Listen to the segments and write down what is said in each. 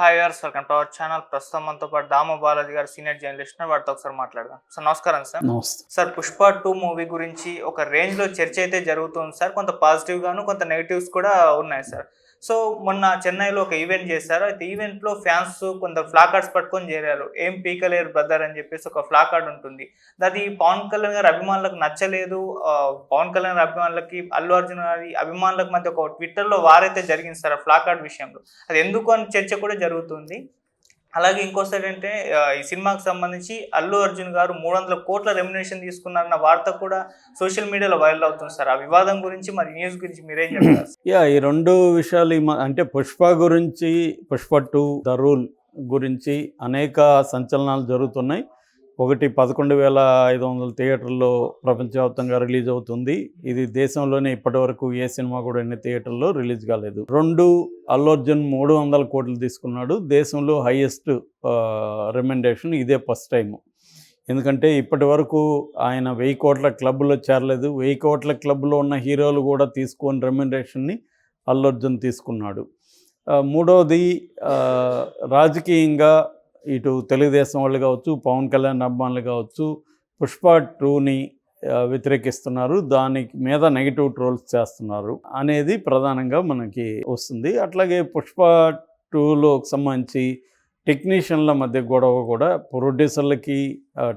Hi viewers, welcome to our channel. ప్రస్తుతం మనతో పాటు దామ బాలాజీ గారు సీనియర్ జర్నలిస్ట్, వారితో ఒకసారి మాట్లాడదాం. సార్ నమస్కారం. నమస్తే సార్, పుష్ప 2 మూవీ గురించి ఒక రేంజ్లో చర్చ అయితే జరుగుతుంది సార్. కొంత పాజిటివ్ గాను కొంత నెగిటివ్స్ కూడా ఉన్నాయి సార్. సో మొన్న చెన్నైలో ఒక ఈవెంట్ చేశారు. అయితే ఈవెంట్లో ఫ్యాన్స్ కొంత ఫ్లాకార్డ్స్ పట్టుకొని చేరారు. ఏం పీకలేరు బ్రదర్ అని చెప్పేసి ఒక ఫ్లాకార్డ్ ఉంటుంది. అది పవన్ కళ్యాణ్ గారి అభిమానులకు నచ్చలేదు. పవన్ కళ్యాణ్ గారి అభిమానులకి, అల్లు అర్జున్ గారి అభిమానులకు మధ్య ఒక ట్విట్టర్లో వారైతే జరిగింది సార్ ఆ ఫ్లాకార్డ్ విషయంలో. అది ఎందుకు అని చర్చ కూడా జరుగుతుంది. అలాగే ఇంకోసారి అంటే ఈ సినిమాకి సంబంధించి అల్లు అర్జున్ గారు 300 కోట్ల రెమ్యునరేషన్ తీసుకున్నారన్న వార్త కూడా సోషల్ మీడియాలో వైరల్ అవుతుంది సార్. ఆ వివాదం గురించి, మరి న్యూస్ గురించి మీరేం చెప్తారు? ఈ రెండు విషయాలు అంటే పుష్ప గురించి, పుష్ప 2 ద రూల్ గురించి అనేక సంచలనాలు జరుగుతున్నాయి. ఒకటి 11,500 థియేటర్లో ప్రపంచవ్యాప్తంగా రిలీజ్ అవుతుంది. ఇది దేశంలోనే ఇప్పటివరకు ఏ సినిమా కూడా ఎన్ని థియేటర్లో రిలీజ్ కాలేదు. 2, అల్లు అర్జున్ 300 కోట్లు తీసుకున్నాడు. దేశంలో హైయెస్ట్ రెమ్యునరేషన్ ఇదే ఫస్ట్ టైం. ఎందుకంటే ఇప్పటి వరకు ఆయన 1000 కోట్ల క్లబ్లో చేరలేదు. 1000 కోట్ల క్లబ్లో ఉన్న హీరోలు కూడా తీసుకొని రెమ్యునరేషన్ని అల్లు అర్జున్ తీసుకున్నాడు. మూడవది, రాజకీయంగా ఇటు తెలుగుదేశం వాళ్ళు కావచ్చు, పవన్ కళ్యాణ్ అభిమానులు కావచ్చు, పుష్ప 2ని వ్యతిరేకిస్తున్నారు. దానికి మీద నెగిటివ్ ట్రోల్స్ చేస్తున్నారు అనేది ప్రధానంగా మనకి వస్తుంది. అట్లాగే పుష్ప 2లో సంబంధించి టెక్నీషియన్ల మధ్య గొడవ కూడా, ప్రొడ్యూసర్లకి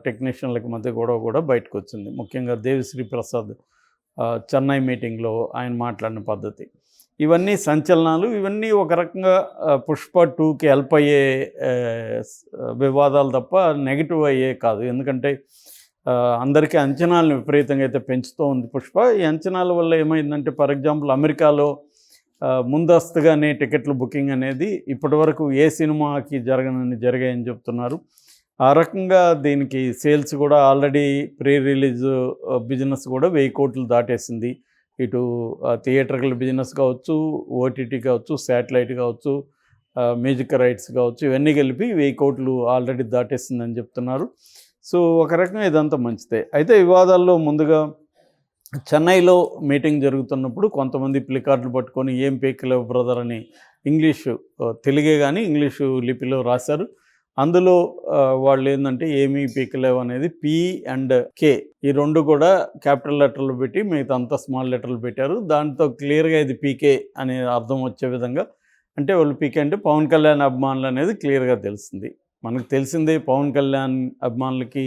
టెక్నీషియన్లకి మధ్య గొడవ కూడా బయటకు వచ్చింది. ముఖ్యంగా దేవిశ్రీ ప్రసాద్ చెన్నై మీటింగ్లో ఆయన మాట్లాడిన పద్ధతి, ఇవన్నీ సంచలనాలు. ఇవన్నీ ఒక రకంగా పుష్ప 2కి హెల్ప్ అయ్యే వివాదాలు తప్ప నెగిటివ్ అయ్యే కాదు. ఎందుకంటే అందరికీ అంచనాలను విపరీతంగా అయితే పెంచుతూ ఉంది పుష్ప. ఈ అంచనాల వల్ల ఏమైందంటే, ఫర్ ఎగ్జాంపుల్ అమెరికాలో ముందస్తుగానే టికెట్లు బుకింగ్ అనేది ఇప్పటివరకు ఏ సినిమాకి జరిగాయని చెప్తున్నారు. ఆ రకంగా దీనికి సేల్స్ కూడా ఆల్రెడీ ప్రీ రిలీజ్ బిజినెస్ కూడా 1000 కోట్లు దాటేసింది. ఇటు థియేటర్ల బిజినెస్ కావచ్చు, ఓటీటీ కావచ్చు, శాటిలైట్ కావచ్చు, మ్యూజిక్ రైట్స్ కావచ్చు, ఇవన్నీ కలిపి 1000 కోట్లు ఆల్రెడీ దాటేసిందని చెప్తున్నారు. సో ఒక రకంగా ఇదంతా మంచిదే. అయితే వివాదాల్లో ముందుగా చెన్నైలో మీటింగ్ జరుగుతున్నప్పుడు కొంతమంది ప్లికార్డులు పట్టుకొని ఏం పీకలేవు బ్రదర్ అని తెలుగే కానీ ఇంగ్లీషు లిపిలో రాశారు. అందులో వాళ్ళు ఏంటంటే ఏమీ పీకలేవు అనేది P and K ఈ 2 కూడా క్యాపిటల్ లెటర్లు పెట్టి, మిగతా అంతా స్మాల్ లెటర్లు పెట్టారు. దాంతో క్లియర్గా ఇది PK అనే అర్థం వచ్చే విధంగా, అంటే వాళ్ళు PK అంటే పవన్ కళ్యాణ్ అభిమానులు అనేది క్లియర్గా తెలిసింది. మనకు తెలిసిందే పవన్ కళ్యాణ్ అభిమానులకి,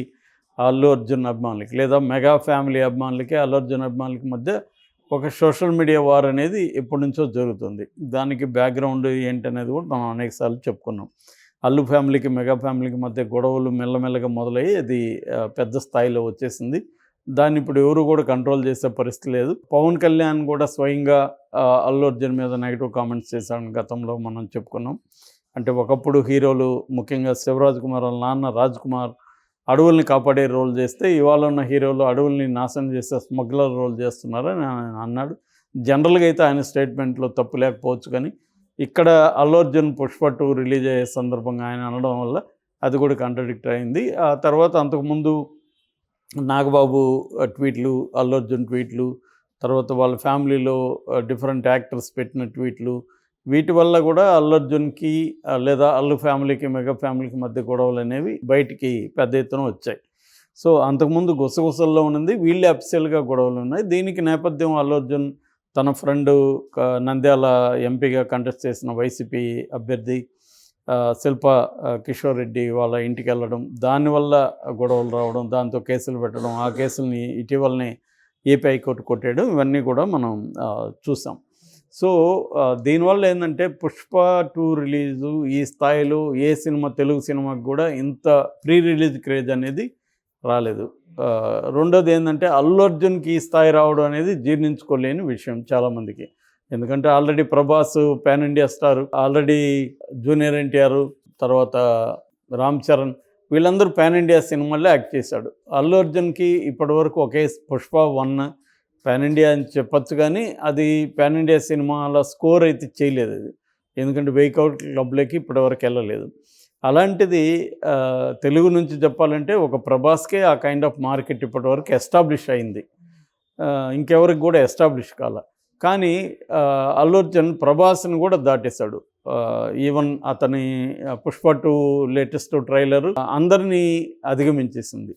అల్లు అర్జున్ అభిమానులకి, లేదా మెగా ఫ్యామిలీ అభిమానులకి, అల్లు అర్జున్ అభిమానులకి మధ్య ఒక సోషల్ మీడియా వార్ అనేది ఎప్పటి నుంచో జరుగుతుంది. దానికి బ్యాక్గ్రౌండ్ ఏంటనేది కూడా మనం అనేకసార్లు చెప్పుకున్నాం. అల్లు ఫ్యామిలీకి, మెగా ఫ్యామిలీకి మధ్య గొడవలు మెల్లమెల్లగా మొదలయ్యి అది పెద్ద స్థాయిలో వచ్చేసింది. దాన్ని ఇప్పుడు ఎవరు కూడా కంట్రోల్ చేసే పరిస్థితి లేదు. పవన్ కళ్యాణ్ కూడా స్వయంగా అల్లు అర్జున్ మీద నెగిటివ్ కామెంట్స్ చేశాడని గతంలో మనం చెప్పుకున్నాం. అంటే ఒకప్పుడు హీరోలు, ముఖ్యంగా శివరాజ్ కుమార్ వాళ్ళ నాన్న రాజ్ కుమార్ అడవుల్ని కాపాడే రోల్ చేస్తే, ఇవాళ ఉన్న హీరోలు అడవుల్ని నాశనం చేసే స్మగ్లర్ రోల్ చేస్తున్నారని ఆయన అన్నాడు. జనరల్గా అయితే ఆయన స్టేట్మెంట్లో తప్పు లేకపోవచ్చు, కానీ ఇక్కడ అల్లు అర్జున్ పుష్ప 2 రిలీజ్ అయ్యే సందర్భంగా ఆయన అనడం వల్ల అది కూడా కాంట్రడిక్ట్ అయింది. ఆ తర్వాత అంతకుముందు నాగబాబు ట్వీట్లు, అల్లు అర్జున్ ట్వీట్లు, తర్వాత వాళ్ళ ఫ్యామిలీలో డిఫరెంట్ యాక్టర్స్ పెట్టిన ట్వీట్లు, వీటి వల్ల కూడా అల్లు అర్జున్కి లేదా అల్లు ఫ్యామిలీకి, మెగా ఫ్యామిలీకి మధ్య గొడవలు అనేవి బయటికి పెద్ద ఎత్తున వచ్చాయి. సో అంతకుముందు గుసగుసల్లో ఉన్నది, వీళ్ళే అఫీషియల్గా గొడవలు ఉన్నాయి. దీనికి నేపథ్యం అల్లు అర్జున్ తన ఫ్రెండు నంద్యాల ఎంపీగా కంటెస్ట్ చేసిన వైసీపీ అభ్యర్థి శిల్పా కిషోర్ రెడ్డి వాళ్ళ ఇంటికి వెళ్ళడం, దానివల్ల గొడవలు రావడం, దాంతో కేసులు పెట్టడం, ఆ కేసుల్ని ఇటీవలనే ఏపీ హైకోర్టు కొట్టేయడం, ఇవన్నీ కూడా మనం చూసాం. సో దీనివల్ల ఏంటంటే పుష్ప 2 రిలీజు ఈ స్థాయిలో ఏ సినిమా, తెలుగు సినిమాకి కూడా ఇంత ప్రీ రిలీజ్ క్రేజ్ అనేది రాలేదు. రెండోది ఏంటంటే అల్లు అర్జున్కి ఈ స్థాయి రావడం అనేది జీర్ణించుకోలేని విషయం చాలామందికి. ఎందుకంటే already Prabhas pan India star, already junior NTR, తర్వాత రామ్ చరణ్, వీళ్ళందరూ పాన్ ఇండియా సినిమాల్లో యాక్ట్ చేశాడు. అల్లు అర్జున్కి ఇప్పటివరకు ఒకే పుష్ప 1 పాన్ ఇండియా అని చెప్పచ్చు, కానీ అది పాన్ ఇండియా సినిమాల స్కోర్ అయితే చేయలేదు అది. ఎందుకంటే 1000 కోట్ల క్లబ్లోకి ఇప్పటివరకు వెళ్ళలేదు. అలాంటిది తెలుగు నుంచి చెప్పాలంటే ఒక ప్రభాస్కే ఆ కైండ్ ఆఫ్ మార్కెట్ ఇప్పటివరకు ఎస్టాబ్లిష్ అయింది. ఇంకెవరికి కూడా ఎస్టాబ్లిష్ కాల. కానీ అల్లు అర్జున్ ప్రభాస్ని కూడా దాటేశాడు. ఈవెన్ అతని పుష్ప 2 లేటెస్ట్ ట్రైలర్ అందరినీ అధిగమించేసింది.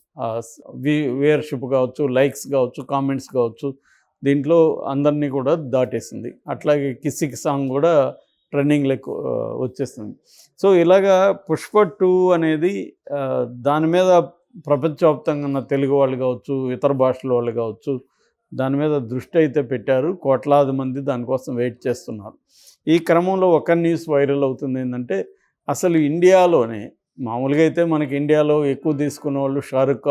వ్యూయర్షిప్ కావచ్చు, లైక్స్ కావచ్చు, కామెంట్స్ కావచ్చు, దీంట్లో అందరినీ కూడా దాటేసింది. అట్లాగే కిసిక్ సాంగ్ కూడా ట్రెండింగ్లోకి వచ్చేస్తుంది. సో ఇలాగా పుష్ప 2 అనేది దాని మీద ప్రపంచవ్యాప్తంగా ఉన్న తెలుగు వాళ్ళు కావచ్చు, ఇతర భాషల వాళ్ళు కావచ్చు, దాని మీద దృష్టి అయితే పెట్టారు. కోట్లాది మంది దానికోసం వెయిట్ చేస్తున్నారు. ఈ క్రమంలో ఒక న్యూస్ వైరల్ అవుతుంది ఏంటంటే, అసలు ఇండియాలోనే మామూలుగా అయితే మనకి ఇండియాలో ఎక్కువ తీసుకున్న వాళ్ళు షారుఖ్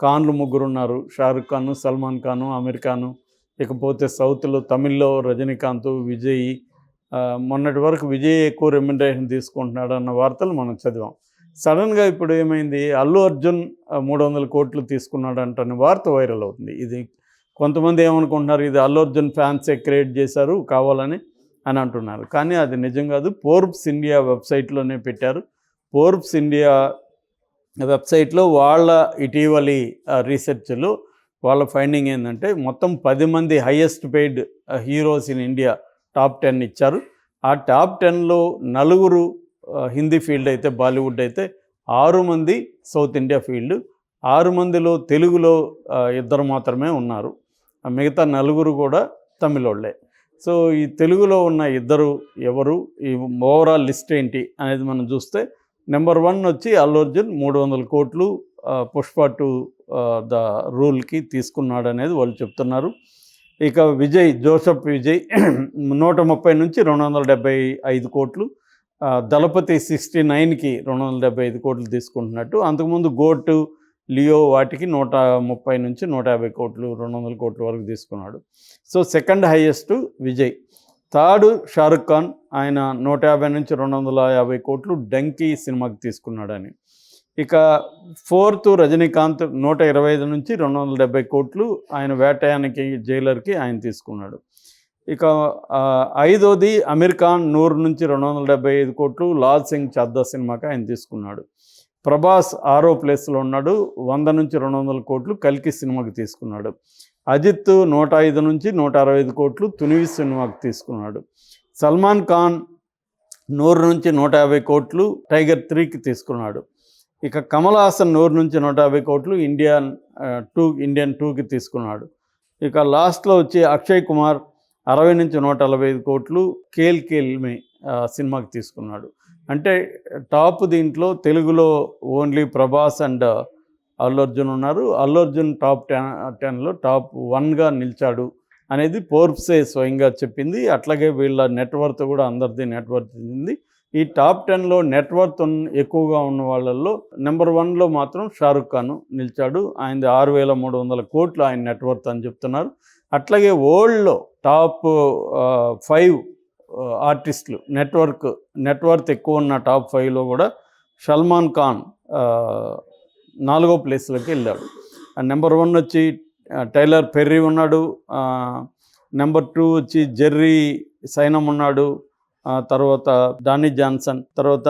ఖాన్లు 3 ఉన్నారు. షారుఖ్ ఖాన్, సల్మాన్ ఖాన్, అమీర్ ఖాన్, ఇకపోతే సౌత్లో తమిళ్లో రజనీకాంత్, విజయ్. మొన్నటి వరకు విజయ్ ఎక్కువ రెమ్యునరేషన్ తీసుకుంటున్నాడు అన్న వార్తలు మనం చదివాం. సడన్గా ఇప్పుడు ఏమైంది, అల్లు అర్జున్ 300 కోట్లు తీసుకున్నాడు అంటని వార్త వైరల్ అవుతుంది. ఇది కొంతమంది ఏమనుకుంటున్నారు, ఇది అల్లు అర్జున్ ఫ్యాన్సే క్రియేట్ చేశారు కావాలని అని అంటున్నారు. కానీ అది నిజం కాదు. ఫోర్బ్స్ ఇండియా వెబ్సైట్లోనే పెట్టారు. ఫోర్బ్స్ ఇండియా వెబ్సైట్లో వాళ్ళ ఇటీవలి రీసెర్చ్లో వాళ్ళ ఫైండింగ్ ఏంటంటే, మొత్తం 10 మంది highest paid heroes in India top 10 ఇచ్చారు. ఆ టాప్ 10లో 4 హిందీ ఫీల్డ్ అయితే, బాలీవుడ్ అయితే 6 మంది సౌత్ ఇండియా ఫీల్డ్, 6 మందిలో తెలుగులో 2 మాత్రమే ఉన్నారు. మిగతా 4 కూడా తమిళోళ్ళే. సో ఈ తెలుగులో ఉన్న 2 ఎవరు, ఈ ఓవరాల్ లిస్ట్ ఏంటి అనేది మనం చూస్తే, నెంబర్ 1 వచ్చి అల్లు అర్జున్ 300 కోట్లు పుష్ప 2 ద రూల్కి తీసుకున్నాడు అనేది వాళ్ళు చెప్తున్నారు. ఇక జోసెఫ్ విజయ్ 130 నుంచి 275 కోట్లు, దళపతి 69కి 275 కోట్లు తీసుకుంటున్నట్టు. అంతకుముందు గోటు, లియో వాటికి 130 నుంచి 150 కోట్లు, 200 కోట్ల వరకు తీసుకున్నాడు. So second highest Vijay. Third Shahrukh Khan, ఆయన 150 నుంచి 250 కోట్లు డంకీ సినిమాకి తీసుకున్నాడని. ఇక ఫోర్త్ రజనీకాంత్ 125 నుంచి 270 కోట్లు, ఆయన వేటయానికి జైలర్కి ఆయన తీసుకున్నాడు. ఇక ఐదోది అమీర్ ఖాన్ 100 నుంచి 275 కోట్లు, లాల్ సింగ్ చద్దా సినిమాకి ఆయన తీసుకున్నాడు. ప్రభాస్ 6వ ప్లేస్లో ఉన్నాడు, 100 నుంచి 200 కోట్లు కల్కి సినిమాకి తీసుకున్నాడు. అజిత్ 105 నుంచి 165 కోట్లు తునివి సినిమాకి తీసుకున్నాడు. సల్మాన్ ఖాన్ 100 నుంచి 150 కోట్లు టైగర్ 3కి తీసుకున్నాడు. ఇక కమల్ హాసన్ 100 నుంచి 150 కోట్లు ఇండియన్ 2కి తీసుకున్నాడు. ఇక లాస్ట్లో వచ్చి అక్షయ్ కుమార్ 60 నుంచి 145 కోట్లు కేల్ మే సినిమాకి తీసుకున్నాడు. అంటే టాప్ దీంట్లో తెలుగులో ఓన్లీ ప్రభాస్ అండ్ అల్లు అర్జున్ ఉన్నారు. అల్లు అర్జున్ టాప్ 10లో టాప్ 1గా నిలిచాడు అనేది ఫోర్బ్సే స్వయంగా చెప్పింది. అట్లాగే వీళ్ళ నెట్వర్త్ కూడా అందరిది నెట్వర్త్ ఉంది. ఈ టాప్ 10లో నెట్వర్త్ ఎక్కువగా ఉన్న వాళ్ళల్లో నెంబర్ 1లో మాత్రం షారుఖ్ ఖాన్ నిలిచాడు. ఆయనది 6,300 కోట్లు ఆయన నెట్వర్త్ అని చెప్తున్నారు. అట్లాగే వరల్డ్లో టాప్ 5 ఆర్టిస్టులు నెట్వర్త్ ఎక్కువ ఉన్న టాప్ 5లో కూడా సల్మాన్ ఖాన్ 4వ ప్లేస్లోకి వెళ్ళాడు. నెంబర్ 1 వచ్చి టైలర్ పెర్రీ ఉన్నాడు. నెంబర్ 2 వచ్చి జెర్రీ సైనమ్ ఉన్నాడు. తర్వాత డానీ జాన్సన్. తర్వాత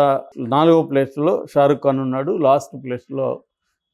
4వ ప్లేస్లో షారుఖ్ ఖాన్ ఉన్నాడు. లాస్ట్ ప్లేస్లో